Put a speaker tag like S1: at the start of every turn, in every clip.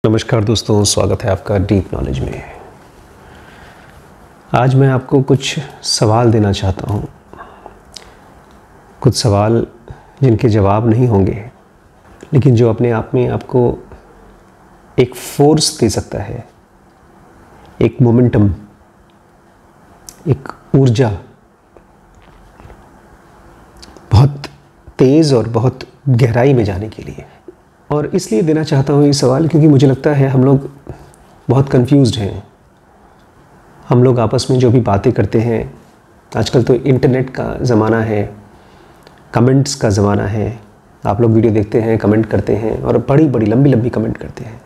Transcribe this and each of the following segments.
S1: नमस्कार दोस्तों, स्वागत है आपका डीप नॉलेज में। आज मैं आपको कुछ सवाल देना चाहता हूँ, कुछ सवाल जिनके जवाब नहीं होंगे, लेकिन जो अपने आप में आपको एक फोर्स दे सकता है, एक मोमेंटम, एक ऊर्जा, बहुत तेज़ और बहुत गहराई में जाने के लिए। और इसलिए देना चाहता हूँ ये सवाल क्योंकि मुझे लगता है हम लोग बहुत कंफ्यूज्ड हैं। हम लोग आपस में जो भी बातें करते हैं, आजकल तो इंटरनेट का ज़माना है, कमेंट्स का ज़माना है। आप लोग वीडियो देखते हैं, कमेंट करते हैं और बड़ी बड़ी लंबी लंबी कमेंट करते हैं।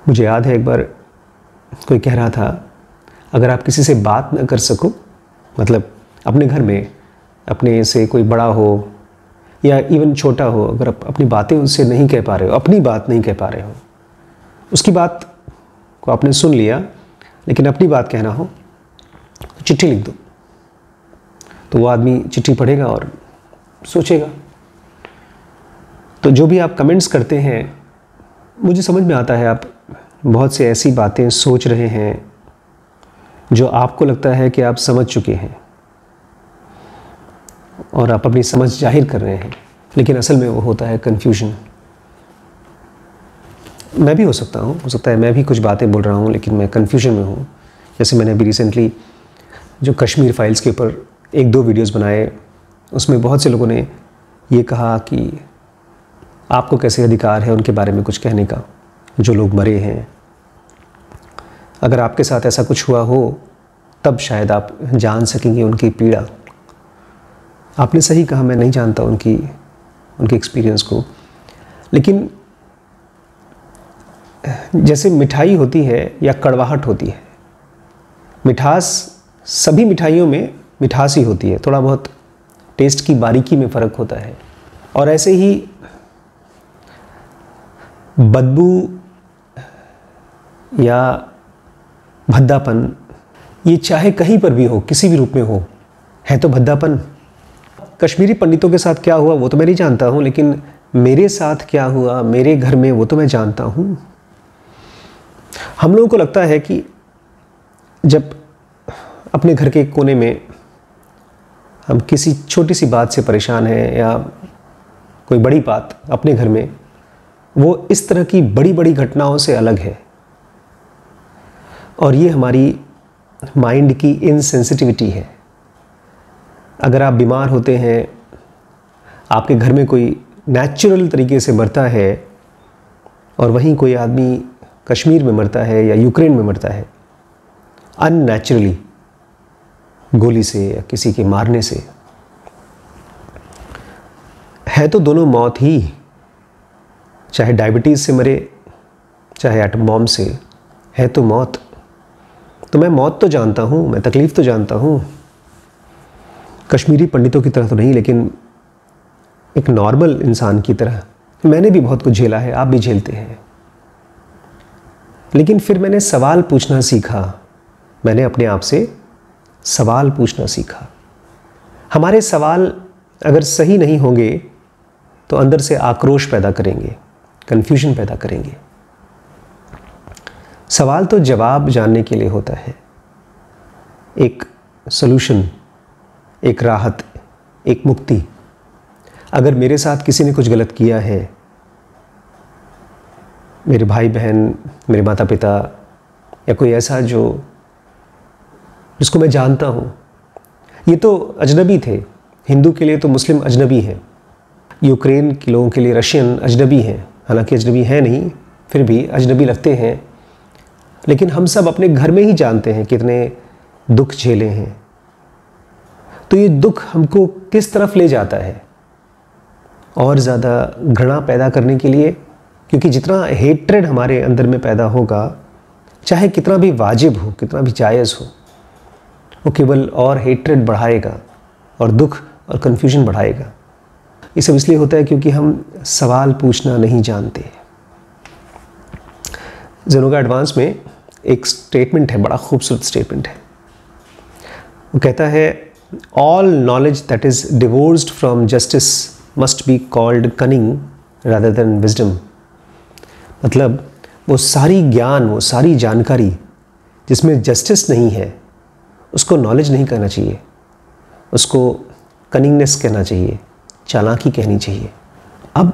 S1: मुझे याद है एक बार कोई कह रहा था, अगर आप किसी से बात ना कर सको, मतलब अपने घर में अपने से कोई बड़ा हो या इवन छोटा हो, अगर आप अपनी बातें उससे नहीं कह पा रहे हो, अपनी बात नहीं कह पा रहे हो, उसकी बात को आपने सुन लिया लेकिन अपनी बात कहना हो तो चिट्ठी लिख दो। तो वो आदमी चिट्ठी पढ़ेगा और सोचेगा। तो जो भी आप कमेंट्स करते हैं, मुझे समझ में आता है आप बहुत से ऐसी बातें सोच रहे हैं जो आपको लगता है कि आप समझ चुके हैं और आप अपनी समझ जाहिर कर रहे हैं, लेकिन असल में वो होता है कन्फ्यूजन। मैं भी हो सकता है मैं भी कुछ बातें बोल रहा हूँ लेकिन मैं कन्फ्यूजन में हूँ। जैसे मैंने अभी रिसेंटली जो कश्मीर फाइल्स के ऊपर 1-2 वीडियोस बनाए, उसमें बहुत से लोगों ने ये कहा कि आपको कैसे अधिकार है उनके बारे में कुछ कहने का, जो लोग मरे हैं। अगर आपके साथ ऐसा कुछ हुआ हो तब शायद आप जान सकेंगे उनकी पीड़ा। आपने सही कहा, मैं नहीं जानता उनकी एक्सपीरियंस को, लेकिन जैसे मिठाई होती है या कड़वाहट होती है, मिठास सभी मिठाइयों में मिठास ही होती है, थोड़ा बहुत टेस्ट की बारीकी में फ़र्क होता है। और ऐसे ही बदबू या भद्दापन, ये चाहे कहीं पर भी हो, किसी भी रूप में हो, है तो भद्दापन। कश्मीरी पंडितों के साथ क्या हुआ वो तो मैं नहीं जानता हूँ, लेकिन मेरे साथ क्या हुआ मेरे घर में वो तो मैं जानता हूँ। हम लोगों को लगता है कि जब अपने घर के कोने में हम किसी छोटी सी बात से परेशान हैं या कोई बड़ी बात अपने घर में, वो इस तरह की बड़ी बड़ी घटनाओं से अलग है। और ये हमारी माइंड की इनसेंसिटिविटी है। अगर आप बीमार होते हैं, आपके घर में कोई नेचुरल तरीके से मरता है और वहीं कोई आदमी कश्मीर में मरता है या यूक्रेन में मरता है अननेचुरली, गोली से या किसी के मारने से, है तो दोनों मौत ही। चाहे डायबिटीज़ से मरे, चाहे एटम बॉम्ब से, है तो मौत। तो मैं मौत तो जानता हूँ, मैं तकलीफ़ तो जानता हूँ, कश्मीरी पंडितों की तरह तो नहीं, लेकिन एक नॉर्मल इंसान की तरह मैंने भी बहुत कुछ झेला है, आप भी झेलते हैं। लेकिन फिर मैंने सवाल पूछना सीखा, मैंने अपने आप से सवाल पूछना सीखा। हमारे सवाल अगर सही नहीं होंगे तो अंदर से आक्रोश पैदा करेंगे, कन्फ्यूजन पैदा करेंगे। सवाल तो जवाब जानने के लिए होता है, एक सॉल्यूशन, एक राहत, एक मुक्ति। अगर मेरे साथ किसी ने कुछ गलत किया है, मेरे भाई बहन, मेरे माता पिता या कोई ऐसा जिसको मैं जानता हूँ, ये तो अजनबी थे। हिंदू के लिए तो मुस्लिम अजनबी है, यूक्रेन के लोगों के लिए रशियन अजनबी हैं। हालांकि अजनबी है नहीं, फिर भी अजनबी लगते हैं। लेकिन हम सब अपने घर में ही जानते हैं कितने दुख झेले हैं। तो ये दुख हमको किस तरफ ले जाता है? और ज़्यादा घृणा पैदा करने के लिए, क्योंकि जितना हेट्रेड हमारे अंदर में पैदा होगा, चाहे कितना भी वाजिब हो, कितना भी जायज़ हो, वो केवल और हेट्रेड बढ़ाएगा और दुख और कन्फ्यूजन बढ़ाएगा। ये सब इसलिए होता है क्योंकि हम सवाल पूछना नहीं जानते। ज़ेनोगा एडवांस में एक स्टेटमेंट है, बड़ा खूबसूरत स्टेटमेंट है। वो कहता है, all knowledge that is divorced from justice must be called cunning rather than wisdom. मतलब वो सारी ज्ञान, वो सारी जानकारी जिसमें जस्टिस नहीं है, उसको नॉलेज नहीं कहना चाहिए, उसको कनिंगनेस कहना चाहिए, चालाकी कहनी चाहिए। अब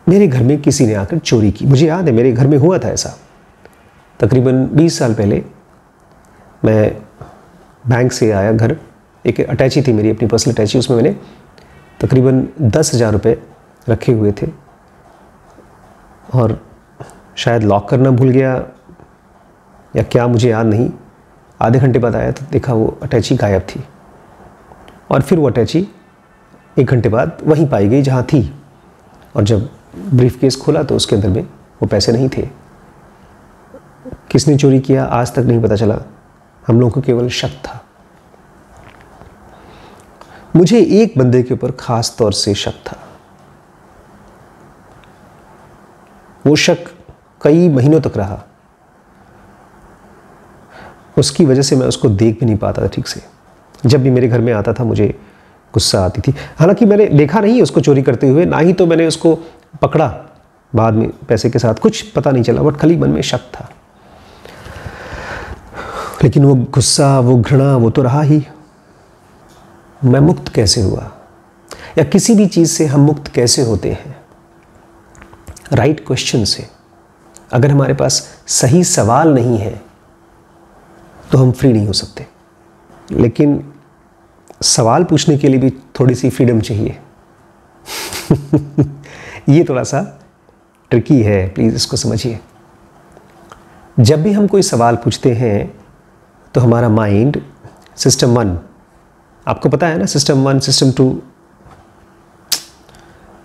S1: मेरे घर में किसी ने आकर चोरी की। मुझे याद है मेरे घर में हुआ था ऐसा। तकरीबन 20 साल पहले मैं बैंक से आया घर, एक अटैची थी मेरी अपनी पर्सनल अटैची, उसमें मैंने तकरीबन 10,000 रुपये रखे हुए थे और शायद लॉक करना भूल गया या क्या, मुझे याद नहीं। आधे घंटे बाद आया तो देखा वो अटैची गायब थी और फिर वो अटैची 1 घंटे बाद वहीं पाई गई जहाँ थी, और जब ब्रीफ केस खोला तो उसके अंदर में वो पैसे नहीं थे। किसने चोरी किया आज तक नहीं पता चला, हम लोगों को केवल शक था। मुझे एक बंदे के ऊपर खास तौर से शक था। वो शक कई महीनों तक रहा, उसकी वजह से मैं उसको देख भी नहीं पाता था ठीक से। जब भी मेरे घर में आता था मुझे गुस्सा आती थी। हालांकि मैंने देखा नहीं उसको चोरी करते हुए, ना ही तो मैंने उसको पकड़ा बाद में पैसे के साथ, कुछ पता नहीं चला, बट खाली मन में शक था। लेकिन वो गुस्सा, वो घृणा, वो तो रहा ही। मैं मुक्त कैसे हुआ, या किसी भी चीज़ से हम मुक्त कैसे होते हैं? राइट क्वेश्चन से। अगर हमारे पास सही सवाल नहीं है तो हम फ्री नहीं हो सकते। लेकिन सवाल पूछने के लिए भी थोड़ी सी फ्रीडम चाहिए। ये थोड़ा सा ट्रिकी है, प्लीज़ इसको समझिए। जब भी हम कोई सवाल पूछते हैं तो हमारा माइंड सिस्टम 1, आपको पता है ना, सिस्टम 1, सिस्टम 2,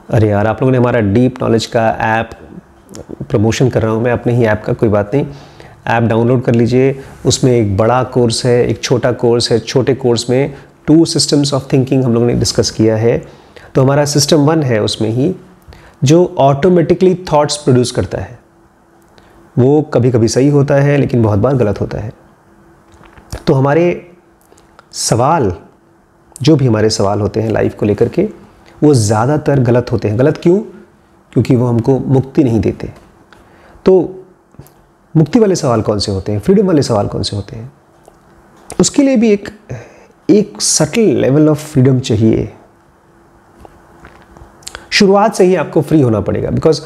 S1: अरे यार आप लोगों ने हमारा डीप नॉलेज का ऐप, प्रमोशन कर रहा हूँ मैं अपने ही ऐप का, कोई बात नहीं, ऐप डाउनलोड कर लीजिए। उसमें एक बड़ा कोर्स है, एक छोटा कोर्स है। छोटे कोर्स में 2 सिस्टम्स ऑफ थिंकिंग हम लोगों ने डिस्कस किया है। तो हमारा सिस्टम 1 है उसमें ही, जो ऑटोमेटिकली थॉट्स प्रोड्यूस करता है। वो कभी कभी सही होता है लेकिन बहुत बार गलत होता है। तो हमारे सवाल, जो भी हमारे सवाल होते हैं लाइफ को लेकर के, वो ज़्यादातर गलत होते हैं। गलत क्यों? क्योंकि वो हमको मुक्ति नहीं देते। तो मुक्ति वाले सवाल कौन से होते हैं, फ्रीडम वाले सवाल कौन से होते हैं? उसके लिए भी एक सटल लेवल ऑफ फ्रीडम चाहिए। शुरुआत से ही आपको फ्री होना पड़ेगा। बिकॉज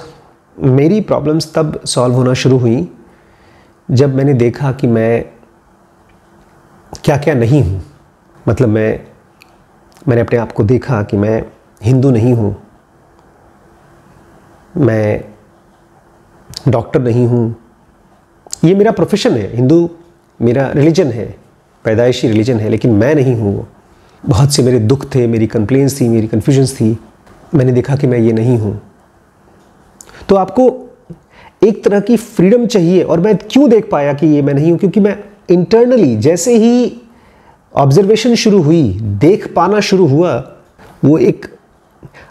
S1: मेरी प्रॉब्लम्स तब सॉल्व होना शुरू हुई जब मैंने देखा कि मैं क्या क्या नहीं हूँ। मतलब मैंने अपने आप को देखा कि मैं हिंदू नहीं हूँ, मैं डॉक्टर नहीं हूँ। ये मेरा प्रोफेशन है, हिंदू मेरा रिलीजन है, पैदाइशी रिलीजन है, लेकिन मैं नहीं हूँ वो। बहुत से मेरे दुख थे, मेरी कंप्लेंट्स थी, मेरी कन्फ्यूजन्स थी। मैंने देखा कि मैं ये नहीं हूँ। तो आपको एक तरह की फ्रीडम चाहिए। और मैं क्यों देख पाया कि ये मैं नहीं हूँ? क्योंकि मैं इंटरनली जैसे ही ऑब्जर्वेशन शुरू हुई, देख पाना शुरू हुआ, वो एक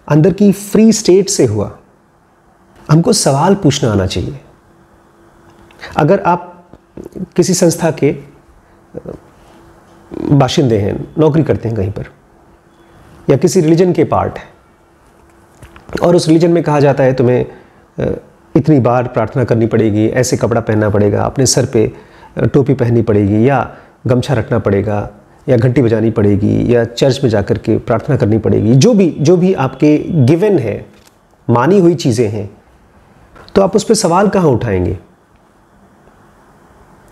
S1: अंदर की फ्री स्टेट से हुआ। हमको सवाल पूछना आना चाहिए। अगर आप किसी संस्था के बाशिंदे हैं, नौकरी करते हैं कहीं पर, या किसी रिलीजन के पार्ट हैं, और उस रिलीजन में कहा जाता है तुम्हें इतनी बार प्रार्थना करनी पड़ेगी, ऐसे कपड़ा पहनना पड़ेगा, अपने सर पे टोपी पहननी पड़ेगी, या गमछा रखना पड़ेगा, या घंटी बजानी पड़ेगी, या चर्च में जाकर के प्रार्थना करनी पड़ेगी, जो भी आपके गिवन है, मानी हुई चीज़ें हैं, तो आप उस पर सवाल कहाँ उठाएंगे?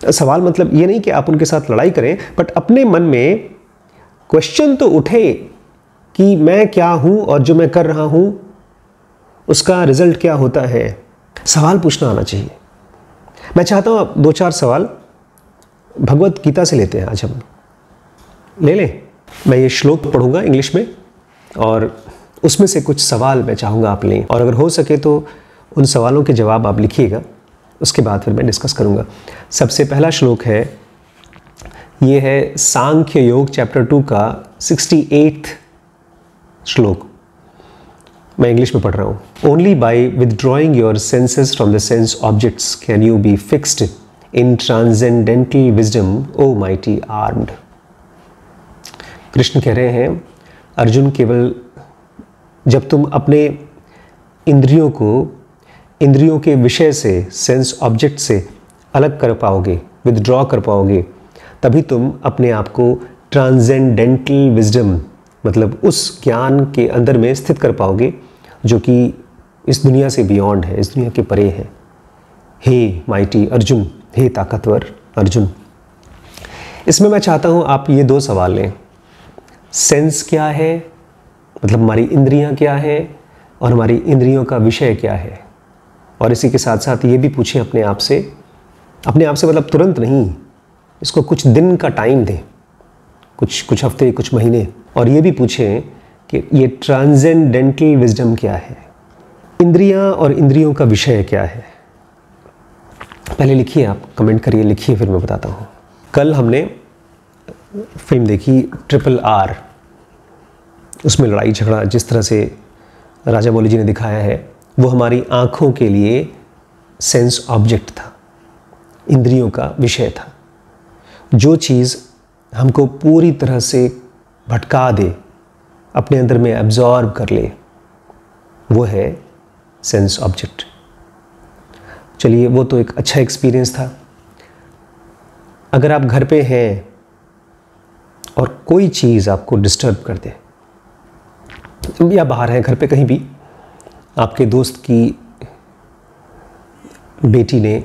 S1: सवाल मतलब ये नहीं कि आप उनके साथ लड़ाई करें, बट अपने मन में क्वेश्चन तो उठे कि मैं क्या हूं और जो मैं कर रहा हूं उसका रिजल्ट क्या होता है। सवाल पूछना आना चाहिए। मैं चाहता हूं आप 2-4 सवाल भगवत गीता से लेते हैं। आज हम ले लें। मैं ये श्लोक पढ़ूंगा इंग्लिश में, और उसमें से कुछ सवाल मैं चाहूँगा आप लें, और अगर हो सके तो उन सवालों के जवाब आप लिखिएगा। उसके बाद फिर मैं डिस्कस करूँगा। सबसे पहला श्लोक है, ये है सांख्य योग चैप्टर 2 का 68th श्लोक। मैं इंग्लिश में पढ़ रहा हूँ। Only by withdrawing your senses from the sense objects can you be fixed in transcendental wisdom O mighty armed. Krishna कह रहे हैं, अर्जुन, केवल जब तुम अपने इंद्रियों को इंद्रियों के विषय से, सेंस ऑब्जेक्ट से अलग कर पाओगे, विदड्रॉ कर पाओगे, तभी तुम अपने आप को ट्रांसेंडेंटल विजडम, मतलब उस ज्ञान के अंदर में स्थित कर पाओगे जो कि इस दुनिया से बियॉन्ड है, इस दुनिया के परे है। हे माइटी अर्जुन, हे ताकतवर अर्जुन। इसमें मैं चाहता हूँ आप ये 2 सवाल लें। सेंस क्या है, मतलब हमारी इंद्रियां क्या है, और हमारी इंद्रियों का विषय क्या है। और इसी के साथ साथ ये भी पूछें अपने आप से मतलब तुरंत नहीं, इसको कुछ दिन का टाइम दें, कुछ हफ्ते, कुछ महीने, और ये भी पूछें कि ये ट्रांसेंडेंटल विजडम क्या है, इंद्रियां और इंद्रियों का विषय क्या है। पहले लिखिए, आप कमेंट करिए, लिखिए, फिर मैं बताता हूँ। कल हमने फिल्म देखी RRR। उसमें लड़ाई झगड़ा जिस तरह से राजा मौली जी ने दिखाया है, वो हमारी आँखों के लिए सेंस ऑब्जेक्ट था, इंद्रियों का विषय था। जो चीज़ हमको पूरी तरह से भटका दे, अपने अंदर में एब्जॉर्ब कर ले, वो है सेंस ऑब्जेक्ट। चलिए, वो तो एक अच्छा एक्सपीरियंस था। अगर आप घर पे हैं और कोई चीज़ आपको डिस्टर्ब कर दे, या बाहर हैं, घर पे कहीं भी, आपके दोस्त की बेटी ने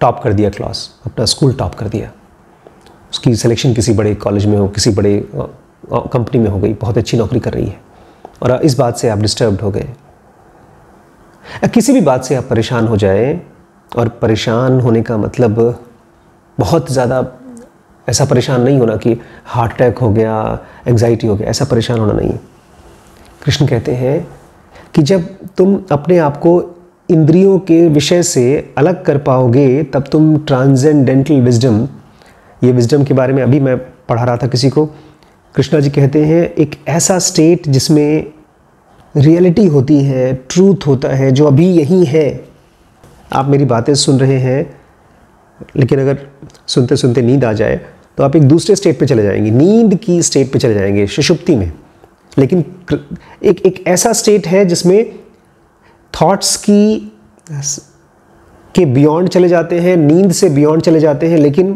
S1: टॉप कर दिया क्लास, अपना स्कूल टॉप कर दिया, उसकी सिलेक्शन किसी बड़े कॉलेज में हो, किसी बड़े कंपनी में हो गई, बहुत अच्छी नौकरी कर रही है, और इस बात से आप डिस्टर्ब्ड हो गए। किसी भी बात से आप परेशान हो जाए, और परेशान होने का मतलब बहुत ज़्यादा ऐसा परेशान नहीं होना कि हार्ट अटैक हो गया, एंग्जाइटी हो गया, ऐसा परेशान होना नहीं। कृष्ण कहते हैं कि जब तुम अपने आप को इंद्रियों के विषय से अलग कर पाओगे, तब तुम ट्रांसेंडेंटल विजडम, ये विजडम के बारे में अभी मैं पढ़ा रहा था किसी को, कृष्णा जी कहते हैं एक ऐसा स्टेट जिसमें रियलिटी होती है, ट्रूथ होता है, जो अभी यही है। आप मेरी बातें सुन रहे हैं, लेकिन अगर सुनते सुनते नींद आ जाए तो आप एक दूसरे स्टेट पे चले जाएंगे, नींद की स्टेट पे चले जाएंगे, सुषुप्ति में। लेकिन एक ऐसा स्टेट है जिसमें थॉट्स के बियॉन्ड चले जाते हैं, नींद से बियॉन्ड चले जाते हैं, लेकिन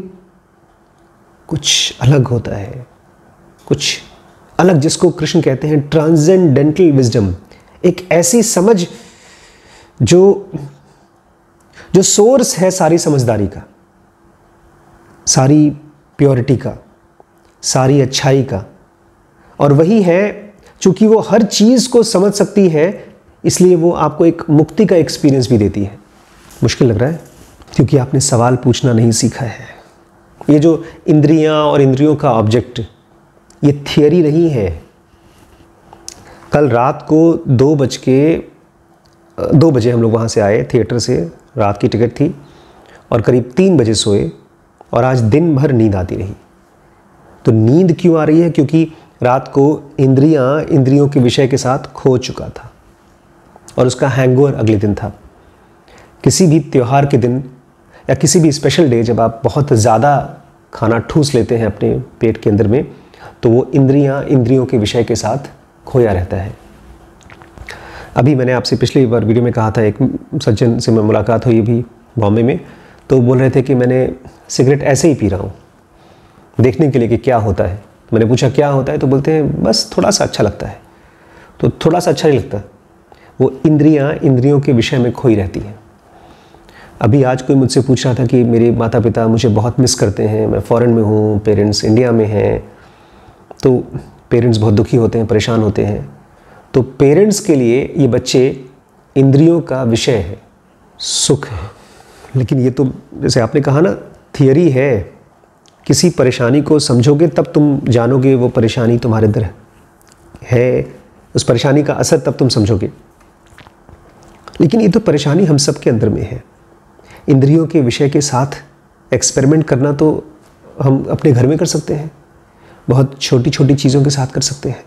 S1: कुछ अलग होता है, कुछ अलग, जिसको कृष्ण कहते हैं ट्रांसेंडेंटल विजडम। एक ऐसी समझ जो सोर्स है सारी समझदारी का, सारी प्योरिटी का, सारी अच्छाई का। और वही है, चूंकि वो हर चीज़ को समझ सकती है, इसलिए वो आपको एक मुक्ति का एक्सपीरियंस भी देती है। मुश्किल लग रहा है क्योंकि आपने सवाल पूछना नहीं सीखा है। ये जो इंद्रियां और इंद्रियों का ऑब्जेक्ट, ये थियरी नहीं है। कल रात को 2 बजे हम लोग वहाँ से आए थिएटर से, रात की टिकट थी, और करीब 3 बजे सोए, और आज दिन भर नींद आती रही। तो नींद क्यों आ रही है? क्योंकि रात को इंद्रियों के विषय के साथ खो चुका था, और उसका हैंगओवर अगले दिन था। किसी भी त्यौहार के दिन या किसी भी स्पेशल डे, जब आप बहुत ज़्यादा खाना ठूस लेते हैं अपने पेट के अंदर में, तो वो इंद्रियों के विषय के साथ खोया रहता है। अभी मैंने आपसे पिछली बार वीडियो में कहा था, एक सज्जन से मैं मुलाकात हुई भी बॉम्बे में, तो बोल रहे थे कि मैंने सिगरेट ऐसे ही पी रहा हूँ, देखने के लिए कि क्या होता है। मैंने पूछा क्या होता है, तो बोलते हैं बस थोड़ा सा अच्छा लगता है। तो थोड़ा सा अच्छा नहीं लगता, वो इंद्रियों के विषय में खोई रहती हैं। अभी आज कोई मुझसे पूछ रहा था कि मेरे माता पिता मुझे बहुत मिस करते हैं, मैं फ़ॉरेन में हूँ, पेरेंट्स इंडिया में हैं, तो पेरेंट्स बहुत दुखी होते हैं, परेशान होते हैं। तो पेरेंट्स के लिए ये बच्चे इंद्रियों का विषय है, सुख है। लेकिन ये तो जैसे आपने कहा ना, थियरी है। किसी परेशानी को समझोगे तब तुम जानोगे वो परेशानी तुम्हारे अंदर है, उस परेशानी का असर तब तुम समझोगे। लेकिन ये तो परेशानी हम सब के अंदर में है। इंद्रियों के विषय के साथ एक्सपेरिमेंट करना तो हम अपने घर में कर सकते हैं, बहुत छोटी छोटी चीज़ों के साथ कर सकते हैं।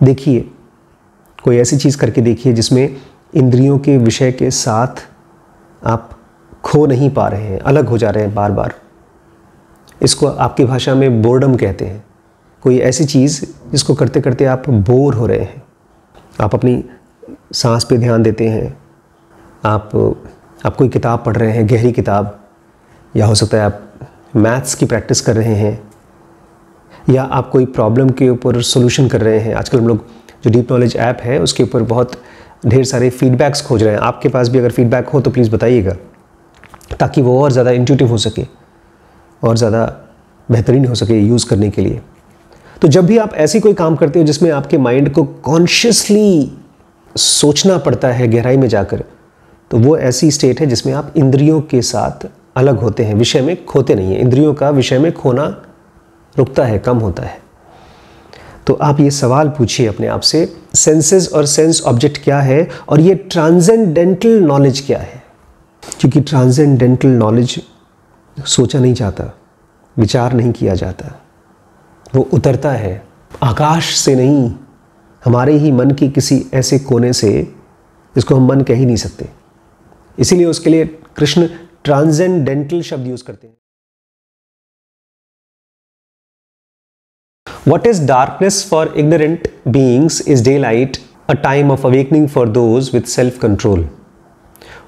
S1: देखिए, कोई ऐसी चीज़ करके देखिए जिसमें इंद्रियों के विषय के साथ आप खो नहीं पा रहे हैं, अलग हो जा रहे हैं बार बार। इसको आपकी भाषा में बोर्डम कहते हैं। कोई ऐसी चीज़ जिसको करते करते आप बोर हो रहे हैं। आप अपनी सांस पे ध्यान देते हैं, आप कोई किताब पढ़ रहे हैं, गहरी किताब, या हो सकता है आप मैथ्स की प्रैक्टिस कर रहे हैं, या आप कोई प्रॉब्लम के ऊपर सोल्यूशन कर रहे हैं। आजकल हम लोग जो डीप नॉलेज ऐप है उसके ऊपर बहुत ढेर सारे फीडबैक्स खोज रहे हैं। आपके पास भी अगर फीडबैक हो तो प्लीज़ बताइएगा, ताकि वो और ज़्यादा इंट्यूटिव हो सके और ज़्यादा बेहतरीन हो सके यूज़ करने के लिए। तो जब भी आप ऐसी कोई काम करते हो जिसमें आपके माइंड को कॉन्शियसली सोचना पड़ता है गहराई में जाकर, तो वो ऐसी स्टेट है जिसमें आप इंद्रियों के साथ अलग होते हैं, विषय में खोते नहीं हैं। इंद्रियों का विषय में खोना रुकता है, कम होता है। तो आप ये सवाल पूछिए अपने आप से, सेंसेस और सेंस ऑब्जेक्ट क्या है और ये ट्रांसेंडेंटल नॉलेज क्या है। क्योंकि ट्रांसेंडेंटल नॉलेज सोचा नहीं जाता, विचार नहीं किया जाता, वो उतरता है आकाश से नहीं, हमारे ही मन की किसी ऐसे कोने से जिसको हम मन कह ही नहीं सकते। इसीलिए उसके लिए कृष्ण ट्रांसेंडेंटल शब्द यूज करते हैं। What is darkness for ignorant beings is daylight, a time of awakening for those with self-control.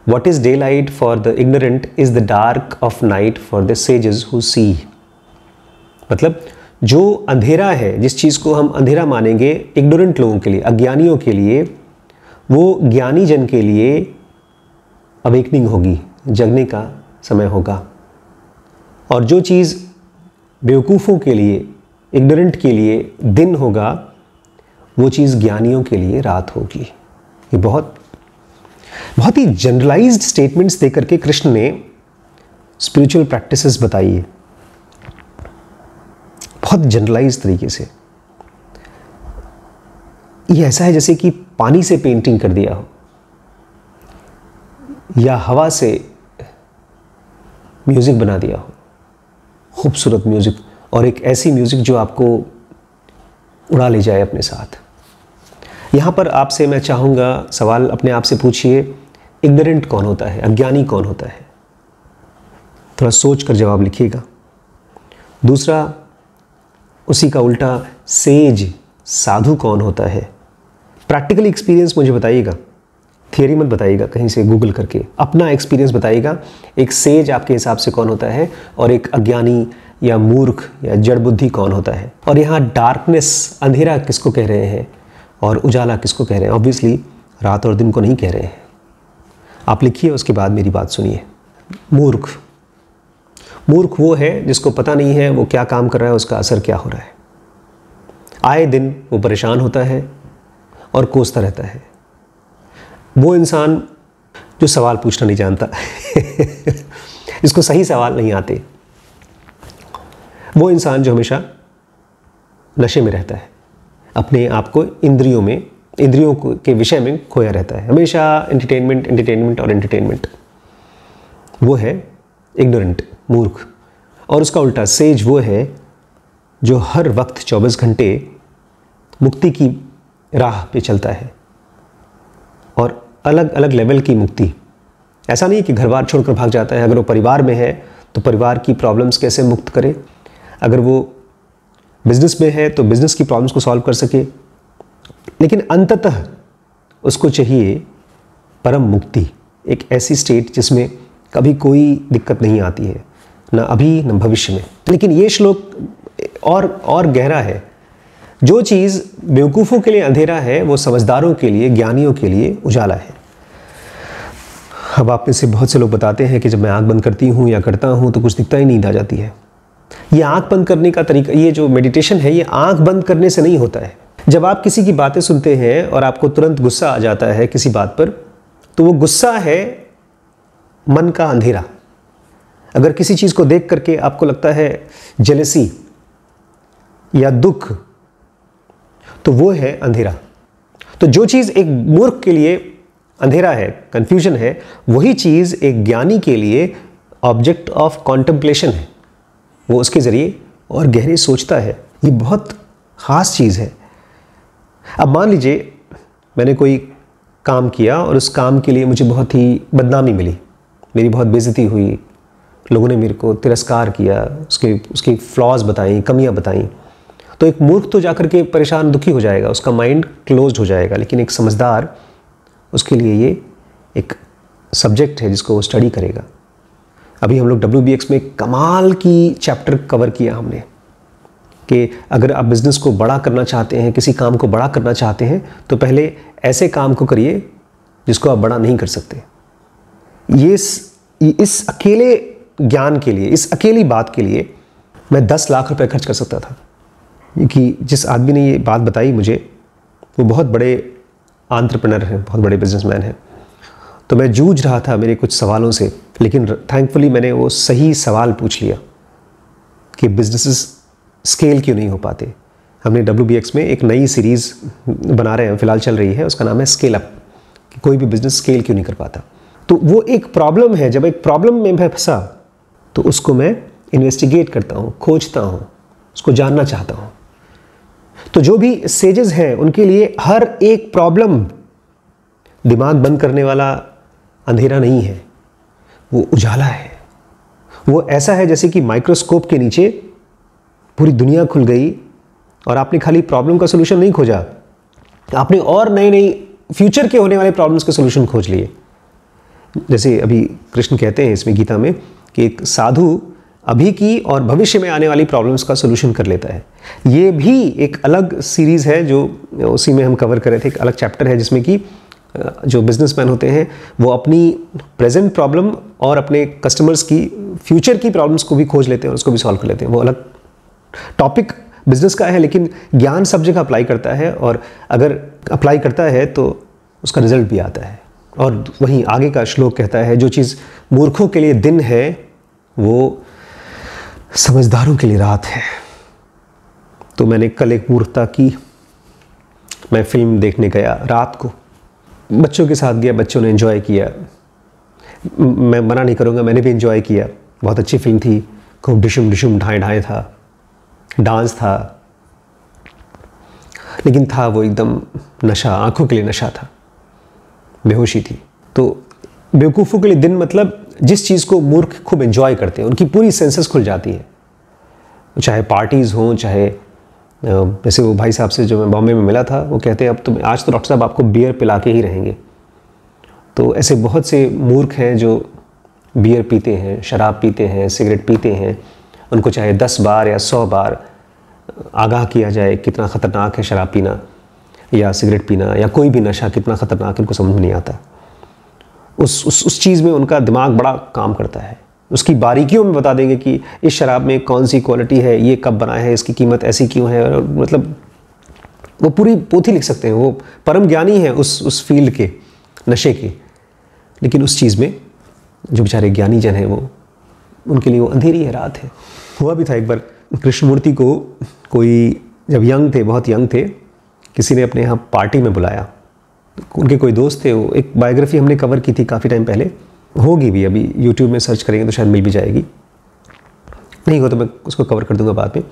S1: What is daylight for the ignorant is the dark of night for the sages who see. मतलब जो अंधेरा है, जिस चीज़ को हम अंधेरा मानेंगे ignorant लोगों के लिए, अज्ञानियों के लिए, वो ज्ञानी जन के लिए अवेकनिंग होगी, जगने का समय होगा। और जो चीज़ बेवकूफ़ों के लिए, इग्नोरेंट के लिए दिन होगा, वो चीज़ ज्ञानियों के लिए रात होगी। ये बहुत ही जनरलाइज्ड स्टेटमेंट्स देकर के कृष्ण ने स्पिरिचुअल प्रैक्टिसेस बताई है, बहुत जनरलाइज्ड तरीके से। ये ऐसा है जैसे कि पानी से पेंटिंग कर दिया हो, या हवा से म्यूजिक बना दिया हो, खूबसूरत म्यूजिक, और एक ऐसी म्यूजिक जो आपको उड़ा ले जाए अपने साथ। यहाँ पर आपसे मैं चाहूँगा, सवाल अपने आप से पूछिए, इग्नोरेंट कौन होता है, अज्ञानी कौन होता है? थोड़ा सोच कर जवाब लिखिएगा। दूसरा, उसी का उल्टा, सेज, साधु कौन होता है? प्रैक्टिकल एक्सपीरियंस मुझे बताइएगा, थियरी मत बताइएगा कहीं से गूगल करके, अपना एक्सपीरियंस बताइएगा। एक सेज आपके हिसाब से कौन होता है, और एक अज्ञानी या मूर्ख या जड़ बुद्धि कौन होता है? और यहाँ डार्कनेस, अंधेरा किसको कह रहे हैं और उजाला किसको कह रहे हैं? ऑब्वियसली रात और दिन को नहीं कह रहे हैं। आप लिखिए, उसके बाद मेरी बात सुनिए। मूर्ख, मूर्ख वो है जिसको पता नहीं है वो क्या काम कर रहा है, उसका असर क्या हो रहा है। आए दिन वो परेशान होता है और कोसता रहता है। वो इंसान जो सवाल पूछना नहीं जानता जिसको सही सवाल नहीं आते, वो इंसान जो हमेशा नशे में रहता है, अपने आप को इंद्रियों के विषय में खोया रहता है, हमेशा एंटरटेनमेंट और एंटरटेनमेंट। वो है इग्नोरेंट, मूर्ख। और उसका उल्टा सेज वो है जो हर वक्त 24 घंटे मुक्ति की राह पे चलता है, और अलग अलग लेवल की मुक्ति। ऐसा नहीं कि घर बार छोड़कर भाग जाता है। अगर वो परिवार में है तो परिवार की प्रॉब्लम्स कैसे मुक्त करे, अगर वो बिजनेस में है तो बिजनेस की प्रॉब्लम्स को सॉल्व कर सके, लेकिन अंततः उसको चाहिए परम मुक्ति, एक ऐसी स्टेट जिसमें कभी कोई दिक्कत नहीं आती है, ना अभी न भविष्य में। लेकिन ये श्लोक और गहरा है। जो चीज़ बेवकूफ़ों के लिए अंधेरा है वो समझदारों के लिए, ज्ञानियों के लिए उजाला है। अब आप में से बहुत से लोग बताते हैं कि जब मैं आँख बंद करती हूँ या करता हूँ तो कुछ दिखता ही, नींद आ जाती है। ये आँख बंद करने का तरीका, ये जो मेडिटेशन है, ये आँख बंद करने से नहीं होता है। जब आप किसी की बातें सुनते हैं और आपको तुरंत गुस्सा आ जाता है किसी बात पर, तो वो गुस्सा है मन का अंधेरा। अगर किसी चीज़ को देख करके आपको लगता है जेलसी या दुख, तो वो है अंधेरा। तो जो चीज़ एक मूर्ख के लिए अंधेरा है, कंफ्यूजन है, वही चीज़ एक ज्ञानी के लिए ऑब्जेक्ट ऑफ कॉन्टेम्पलेशन है। वो उसके ज़रिए और गहरे सोचता है। ये बहुत ख़ास चीज़ है। अब मान लीजिए मैंने कोई काम किया और उस काम के लिए मुझे बहुत ही बदनामी मिली, मेरी बहुत बेइज्जती हुई, लोगों ने मेरे को तिरस्कार किया, उसकी फ्लॉज बताई, कमियां बताई। तो एक मूर्ख तो जाकर के परेशान, दुखी हो जाएगा, उसका माइंड क्लोज्ड हो जाएगा। लेकिन एक समझदार, उसके लिए ये एक सब्जेक्ट है जिसको वो स्टडी करेगा। अभी हम लोग WBX में कमाल की चैप्टर कवर किया हमने कि अगर आप बिज़नेस को बड़ा करना चाहते हैं, किसी काम को बड़ा करना चाहते हैं, तो पहले ऐसे काम को करिए जिसको आप बड़ा नहीं कर सकते। ये इस अकेले ज्ञान के लिए, इस अकेली बात के लिए मैं 10 लाख रुपए खर्च कर सकता था। क्योंकि जिस आदमी ने ये बात बताई मुझे, वो बहुत बड़े एंटरप्रेन्योर हैं, बहुत बड़े बिजनेसमैन हैं। तो मैं जूझ रहा था मेरे कुछ सवालों से, लेकिन थैंकफुली मैंने वो सही सवाल पूछ लिया कि बिजनेसेस स्केल क्यों नहीं हो पाते। हमने WBX में एक नई सीरीज़ बना रहे हैं, फ़िलहाल चल रही है, उसका नाम है स्केल अप, कि कोई भी बिज़नेस स्केल क्यों नहीं कर पाता। तो वो एक प्रॉब्लम है। जब एक प्रॉब्लम में मैं फंसा तो उसको मैं इन्वेस्टिगेट करता हूँ, खोजता हूँ, उसको जानना चाहता हूँ। तो जो भी सेजेस हैं उनके लिए हर एक प्रॉब्लम दिमाग बंद करने वाला अंधेरा नहीं है, वो उजाला है। वो ऐसा है जैसे कि माइक्रोस्कोप के नीचे पूरी दुनिया खुल गई और आपने खाली प्रॉब्लम का सोल्यूशन नहीं खोजा, आपने और नई नई फ्यूचर के होने वाले प्रॉब्लम्स के सोल्यूशन खोज लिए। जैसे अभी कृष्ण कहते हैं इसमें गीता में कि एक साधु अभी की और भविष्य में आने वाली प्रॉब्लम्स का सोल्यूशन कर लेता है। ये भी एक अलग सीरीज़ है जो उसी में हम कवर कर रहे थे। एक अलग चैप्टर है जिसमें कि जो बिजनेसमैन होते हैं वो अपनी प्रेजेंट प्रॉब्लम और अपने कस्टमर्स की फ्यूचर की प्रॉब्लम्स को भी खोज लेते हैं और उसको भी सॉल्व कर लेते हैं। वो अलग टॉपिक बिजनेस का है, लेकिन ज्ञान सब जगह अप्लाई करता है, और अगर अप्लाई करता है तो उसका रिजल्ट भी आता है। और वहीं आगे का श्लोक कहता है, जो चीज़ मूर्खों के लिए दिन है वो समझदारों के लिए रात है। तो मैंने कल एक मूर्खता की, मैं फिल्म देखने गया रात को, बच्चों के साथ गया, बच्चों ने एंजॉय किया, मैं मना नहीं करूँगा, मैंने भी एंजॉय किया। बहुत अच्छी फिल्म थी, खूब डिशुम डिशुम ढाई ढाई था, डांस था, लेकिन था वो एकदम नशा, आंखों के लिए नशा था, बेहोशी थी। तो बेवकूफ़ों के लिए दिन मतलब जिस चीज़ को मूर्ख खूब एंजॉय करते हैं, उनकी पूरी सेंसेस खुल जाती है, चाहे पार्टीज़ हों, चाहे जैसे वो भाई साहब से जो मैं बॉम्बे में मिला था, वो कहते हैं अब तो आज तो डॉक्टर साहब आपको बियर पिला के ही रहेंगे। तो ऐसे बहुत से मूर्ख हैं जो बियर पीते हैं, शराब पीते हैं, सिगरेट पीते हैं, उनको चाहे 10 बार या 100 बार आगाह किया जाए कितना ख़तरनाक है शराब पीना या सिगरेट पीना या कोई भी नशा कितना ख़तरनाक है, उनको समझ में नहीं आता। उस चीज़ में उनका दिमाग बड़ा काम करता है, उसकी बारीकियों में बता देंगे कि इस शराब में कौन सी क्वालिटी है, ये कब बनाया है, इसकी कीमत ऐसी क्यों है, और मतलब वो पूरी पोथी लिख सकते हैं। वो परम ज्ञानी है उस फील्ड के, नशे के। लेकिन उस चीज़ में जो बेचारे ज्ञानी जन हैं, वो उनके लिए वो अंधेरी है, रात है। हुआ भी था एक बार, कृष्णमूर्ति को कोई जब यंग थे, बहुत यंग थे, किसी ने अपने यहाँ पार्टी में बुलाया। उनके कोई दोस्त थे, वो एक बायोग्राफी हमने कवर की थी काफ़ी टाइम पहले, होगी भी, अभी यूट्यूब में सर्च करेंगे तो शायद मिल भी जाएगी, नहीं हो तो मैं उसको कवर कर दूंगा बाद में।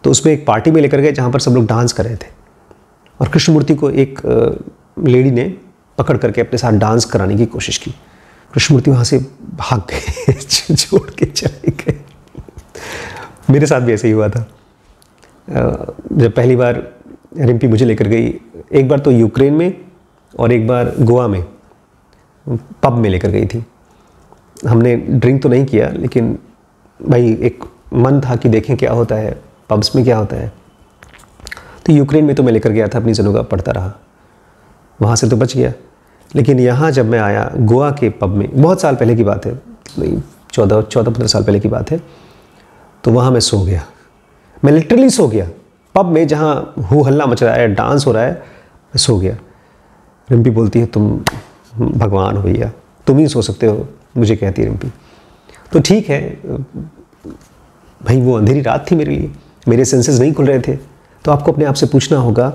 S1: तो उसमें एक पार्टी में लेकर गए जहाँ पर सब लोग डांस कर रहे थे, और कृष्णमूर्ति को एक लेडी ने पकड़ करके अपने साथ डांस कराने की कोशिश की। कृष्णमूर्ति वहाँ से भाग गए, छोड़ के चले गए। मेरे साथ भी ऐसे ही हुआ था। जब पहली बार रिम्पी मुझे लेकर गई, एक बार तो यूक्रेन में और एक बार गोवा में पब में लेकर गई थी। हमने ड्रिंक तो नहीं किया, लेकिन भाई एक मन था कि देखें क्या होता है, पब्स में क्या होता है। तो यूक्रेन में तो मैं लेकर गया था, अपनी जगह पढ़ता रहा, वहाँ से तो बच गया। लेकिन यहाँ जब मैं आया गोवा के पब में, बहुत साल पहले की बात है, 14-15 साल पहले की बात है, तो वहाँ मैं सो गया। मैं लिटरली सो गया पब में, जहाँ हो हल्ला मच रहा है, डांस हो रहा है, मैं सो गया। रिम्पी बोलती है तुम भगवान हो भैया, तुम ही सो सकते हो, मुझे कहती है रिम्पी। तो ठीक है भाई, वो अंधेरी रात थी मेरे लिए, मेरे सेंसेस नहीं खुल रहे थे। तो आपको अपने आप से पूछना होगा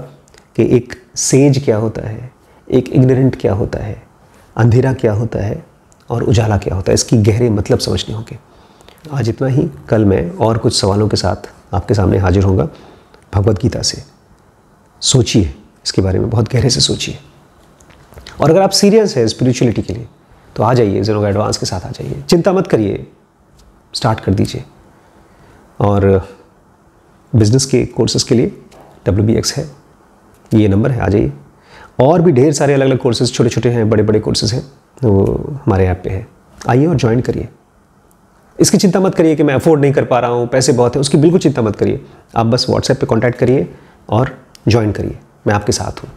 S1: कि एक सेज क्या होता है, एक इग्नोरेंट क्या होता है, अंधेरा क्या होता है और उजाला क्या होता है। इसकी गहरे मतलब समझने होंगे। आज इतना ही, कल मैं और कुछ सवालों के साथ आपके सामने हाजिर होऊंगा भगवद गीता से। सोचिए इसके बारे में, बहुत गहरे से सोचिए। और अगर आप सीरियस हैं स्पिरिचुअलिटी के लिए तो आ जाइए, ज़ेनोगा एडवांस के साथ आ जाइए, चिंता मत करिए, स्टार्ट कर दीजिए। और बिज़नेस के कोर्सेज़ के लिए WBX है, ये नंबर है, आ जाइए। और भी ढेर सारे अलग अलग कोर्सेज, छोटे छोटे हैं, बड़े बड़े कोर्सेज हैं, वो हमारे ऐप पे है। आइए और ज्वाइन करिए। इसकी चिंता मत करिए कि मैं अफोर्ड नहीं कर पा रहा हूँ, पैसे बहुत हैं, उसकी बिल्कुल चिंता मत करिए। आप बस व्हाट्सएप पे कांटेक्ट करिए और ज्वाइन करिए, मैं आपके साथ हूँ।